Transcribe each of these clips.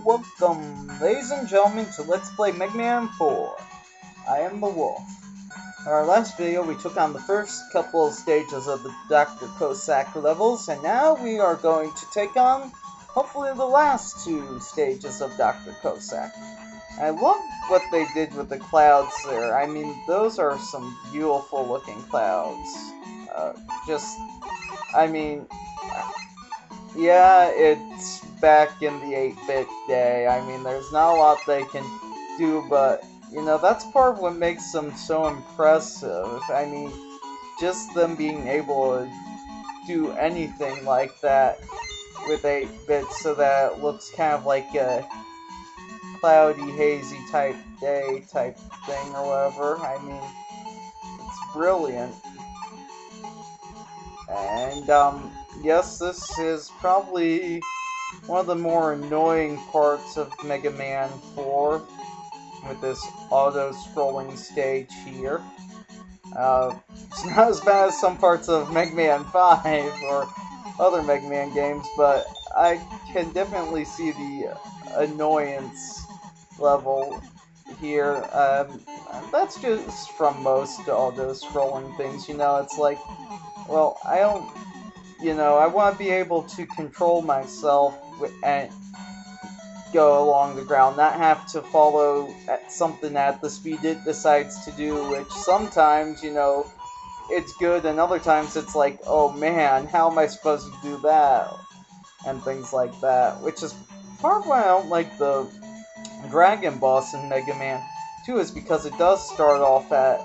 welcome, ladies and gentlemen, to Let's Play Mega Man 4. I am the Wolf. In our last video, we took on the first couple of stages of the Dr. Cossack levels, and now we are going to take on, hopefully, the last two stages of Dr. Cossack. I love what they did with the clouds there. I mean, those are some beautiful looking clouds. Yeah, it's back in the 8-bit day. I mean, there's not a lot they can do, but, you know, that's part of what makes them so impressive. I mean, just them being able to do anything like that with 8-bit so that it looks kind of like a cloudy, hazy type day type thing or whatever. I mean, it's brilliant. And, yes, this is probably one of the more annoying parts of Mega Man 4 with this auto-scrolling stage here. It's not as bad as some parts of Mega Man 5 or other Mega Man games, but I can definitely see the annoyance level here. That's just from most auto-scrolling things, you know, it's like, well, I don't, you know, I want to be able to control myself and go along the ground, not have to follow something at the speed it decides to do, which sometimes, you know, it's good, and other times it's like, oh man, how am I supposed to do that? And things like that, which is part of why I don't like the Dragon Boss in Mega Man 2, is because it does start off at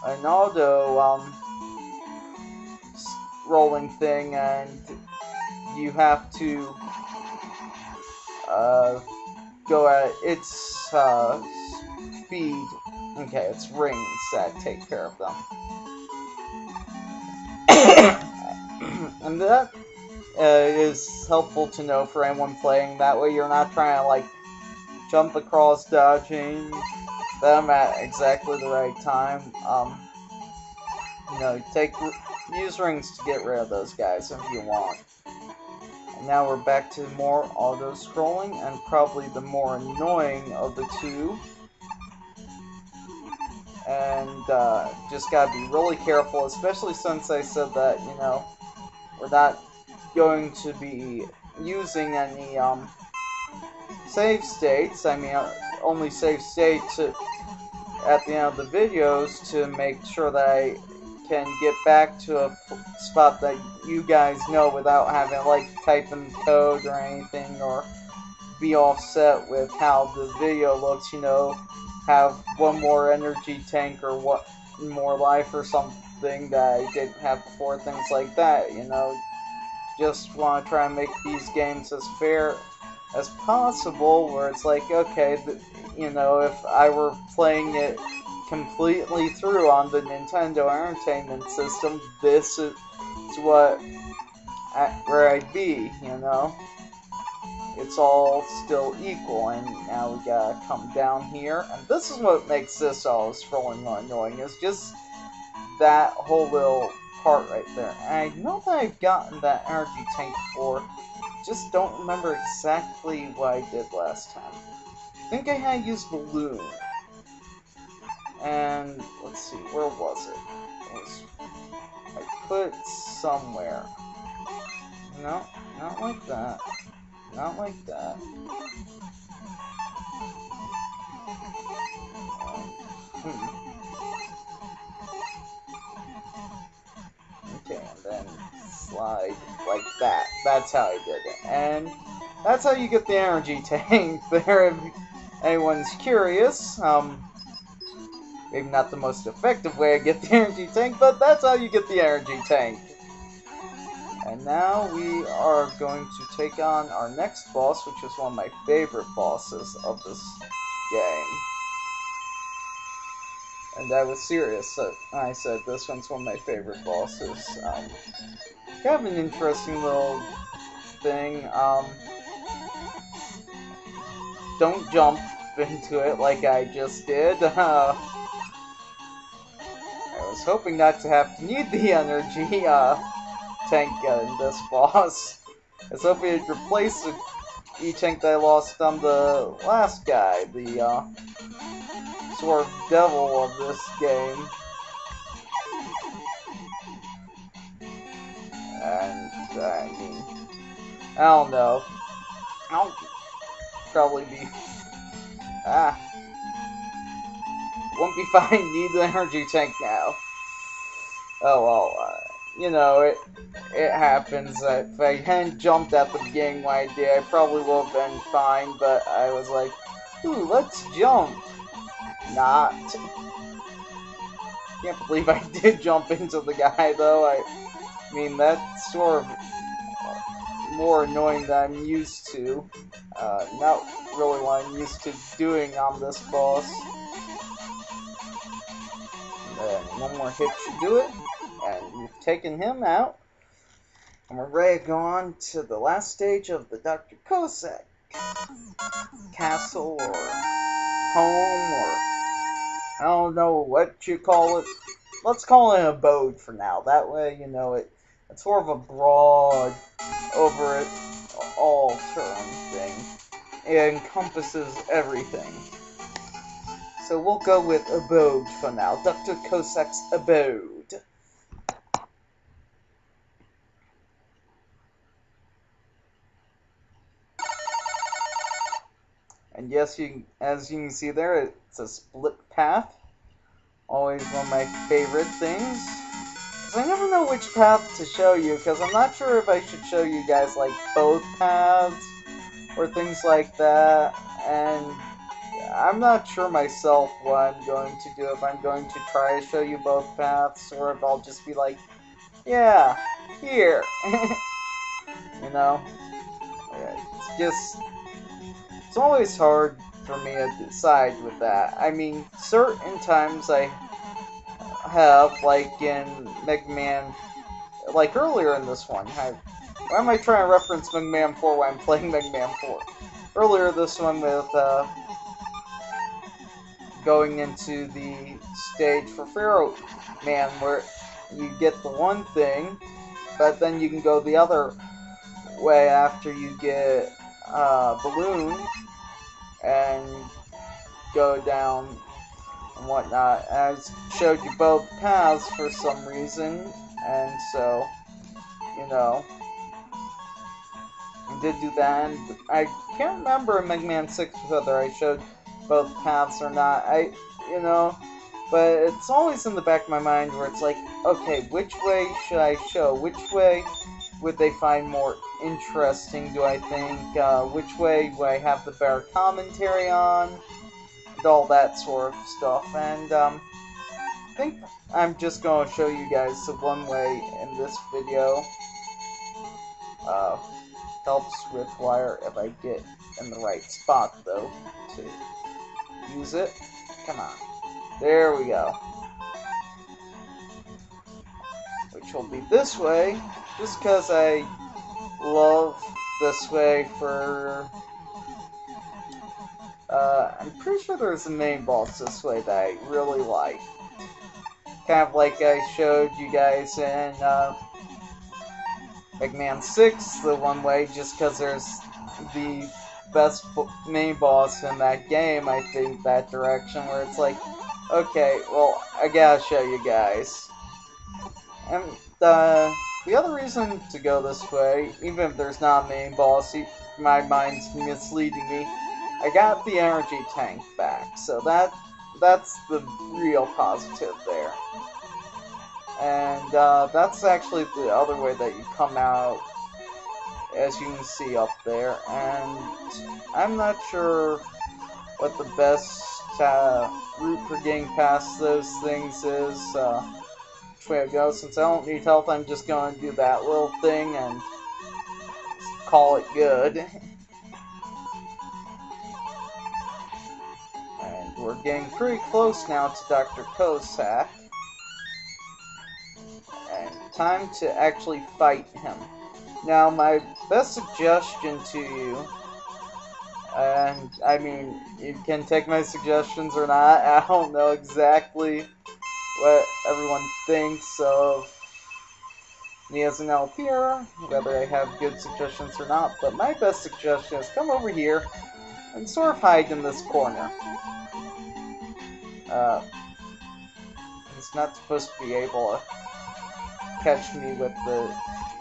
an auto, rolling thing, and you have to go at its speed. Okay, it's rings that take care of them. And that is helpful to know for anyone playing. That way you're not trying to, like, jump across dodging them at exactly the right time. You know, use rings to get rid of those guys if you want. And now we're back to more auto-scrolling, and probably the more annoying of the two. And just gotta be really careful, especially since I said that, you know, we're not going to be using any save states. I mean, only save states at the end of the videos to make sure that I can get back to a spot that you guys know without having to, like, type in code or anything, or be offset with how the video looks, you know, have one more energy tank or one more life or something that I didn't have before, things like that, you know. Just want to try and make these games as fair as possible, where it's like, okay, you know, if I were playing it completely through on the Nintendo Entertainment System, this is where I'd be, you know? It's all still equal, and now we gotta come down here, and this is what makes this all scrolling annoying, is just that whole little part right there. And I know that I've gotten that energy tank before, just don't remember exactly what I did last time. I think I had used balloon. And let's see, where was it? I put it somewhere. No, not like that. Not like that. Okay, and then slide like that. That's how I did it. And that's how you get the energy tank there, if anyone's curious. Maybe not the most effective way to get the energy tank, but that's how you get the energy tank. And now we are going to take on our next boss, which is one of my favorite bosses of this game. And I was serious when I said this one's one of my favorite bosses. Kind of an interesting little thing. Don't jump into it like I just did. I was hoping not to have to need the energy tank in this boss. I was hoping it'd replace the E-Tank that I lost on the last guy, the sort of devil of this game. And, I mean, I don't know. I'll probably be... won't be fine, need the energy tank now. Oh well, you know, it happens. If I hadn't jumped at the beginning when I did, I probably would have been fine, but I was like, ooh, let's jump. Not. Can't believe I did jump into the guy, though. I mean, that's sort of more annoying than I'm used to. Not really what I'm used to doing on this boss. And one more hit should do it. And we've taken him out. And we're ready to go on to the last stage of the Dr. Cossack castle or home or I don't know what you call it. Let's call it an abode for now. That way, you know, it's sort of a broad over it all term thing. It encompasses everything. So we'll go with abode for now. Dr. Cossack's abode. And yes, as you can see there, it's a split path. Always one of my favorite things. Because I never know which path to show you, because I'm not sure if I should show you guys, like, both paths, or things like that, and I'm not sure myself what I'm going to do, if I'm going to try to show you both paths, or if I'll just be like, yeah, here. You know? It's just... It's always hard for me to decide with that. I mean, certain times I have, like in Megaman, like earlier in this one, why am I trying to reference Mega Man 4 when I'm playing Mega Man 4? Earlier this one with, going into the stage for Pharaoh Man, where you get the one thing, but then you can go the other way after you get, Balloon, and go down and whatnot. I showed you both paths for some reason, and so, you know, I did do that, and I can't remember in Mega Man 6 whether I showed both paths or not. You know, but it's always in the back of my mind where it's like, okay, which way should I show? Which way would they find more interesting, do I think? Which way would I have the better commentary on? And all that sort of stuff. And, I think I'm just going to show you guys the one way in this video. Helps with wire if I get in the right spot, though, to use it. Come on. There we go. Which will be this way, just because I love this way for... I'm pretty sure there's a main boss this way that I really like. Kind of like I showed you guys in, Mega Man 6, the one way, just because there's the best main boss in that game, I think, that direction, where it's like, okay, well, I gotta show you guys. And, the other reason to go this way, even if there's not a main boss, my mind's misleading me, I got the energy tank back, so that's the real positive there. And, that's actually the other way that you come out, as you can see up there, and I'm not sure what the best, route for getting past those things is, which way to go. Since I don't need health, I'm just going to do that little thing and call it good. And we're getting pretty close now to Dr. Cossack. And time to actually fight him. Now, my best suggestion to you, and I mean, you can take my suggestions or not, I don't know exactly what everyone thinks of He doesn't help here, whether I have good suggestions or not, but my best suggestion is come over here and sort of hide in this corner. He's not supposed to be able to catch me with the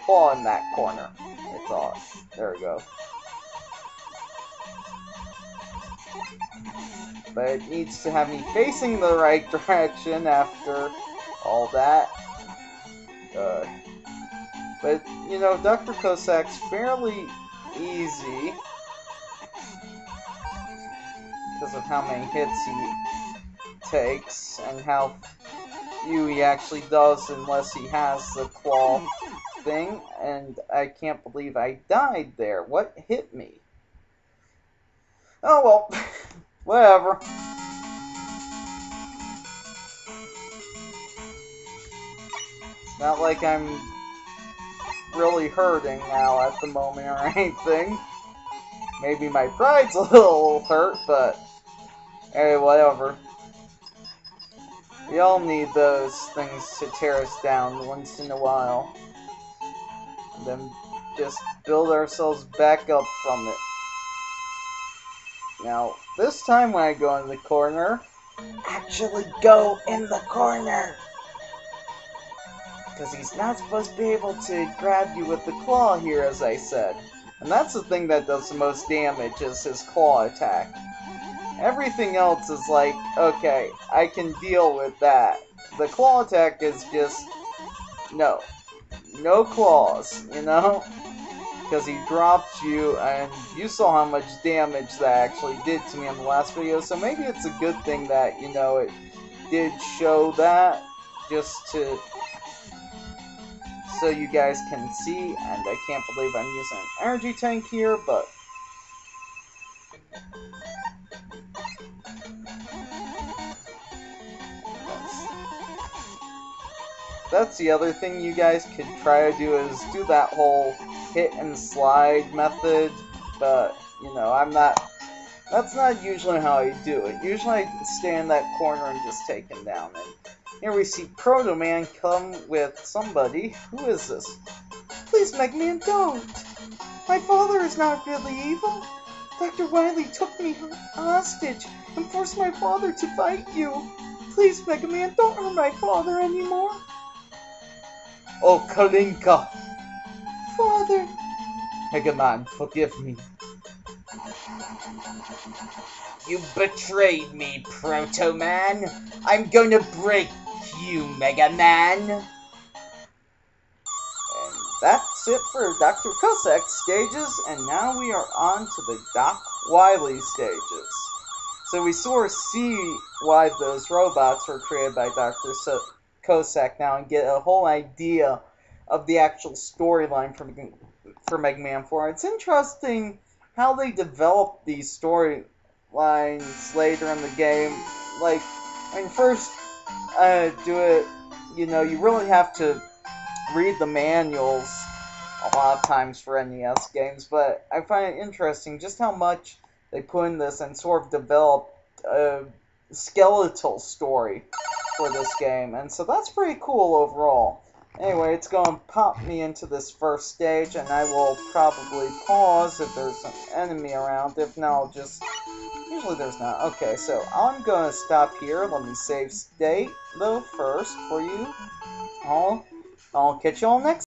claw in that corner, I thought. There we go. But it needs to have me facing the right direction after all that. But, you know, Dr. Cossack's fairly easy because of how many hits he takes and how few he actually does unless he has the claw thing. And I can't believe I died there. What hit me? Oh well, whatever. It's not like I'm really hurting now at the moment or anything. Maybe my pride's a little hurt, but hey, whatever. We all need those things to tear us down once in a while. And then just build ourselves back up from it. Now, this time when I go in the corner, actually go in the corner! Because he's not supposed to be able to grab you with the claw here, as I said. And that's the thing that does the most damage, is his claw attack. Everything else is like, okay, I can deal with that. The claw attack is just, no claws, you know? Because he dropped you, and you saw how much damage that actually did to me in the last video, so maybe it's a good thing that, you know, it did show that, just to, so you guys can see, and I can't believe I'm using an energy tank here, but that's the other thing you guys could try to do, is do that whole hit and slide method, but, you know, that's not usually how I do it. Usually I stay in that corner and just take him down. And here we see Proto Man come with somebody. Who is this? Please, Megaman, don't! My father is not really evil. Dr. Wily took me hostage and forced my father to fight you. Please, Megaman, don't hurt my father anymore. Oh, Kalinka! Father! Megaman, forgive me. You betrayed me, Proto-Man! I'm gonna break you, Megaman! And that's it for Dr. Cossack stages, and now we are on to the Doc Wily stages. So we sort of see why those robots were created by Dr. Cossack now, and get a whole idea of the actual storyline for Mega Man 4. It's interesting how they develop these storylines later in the game. Like, when you first do it, you know, you really have to read the manuals a lot of times for NES games, but I find it interesting just how much they put in this and sort of develop a skeletal story for this game, and so that's pretty cool overall. Anyway, it's going to pop me into this first stage, and I will probably pause if there's an enemy around. If not, I'll just... Usually there's not. Okay, so I'm going to stop here. Let me save state, though, first for you. I'll catch you all next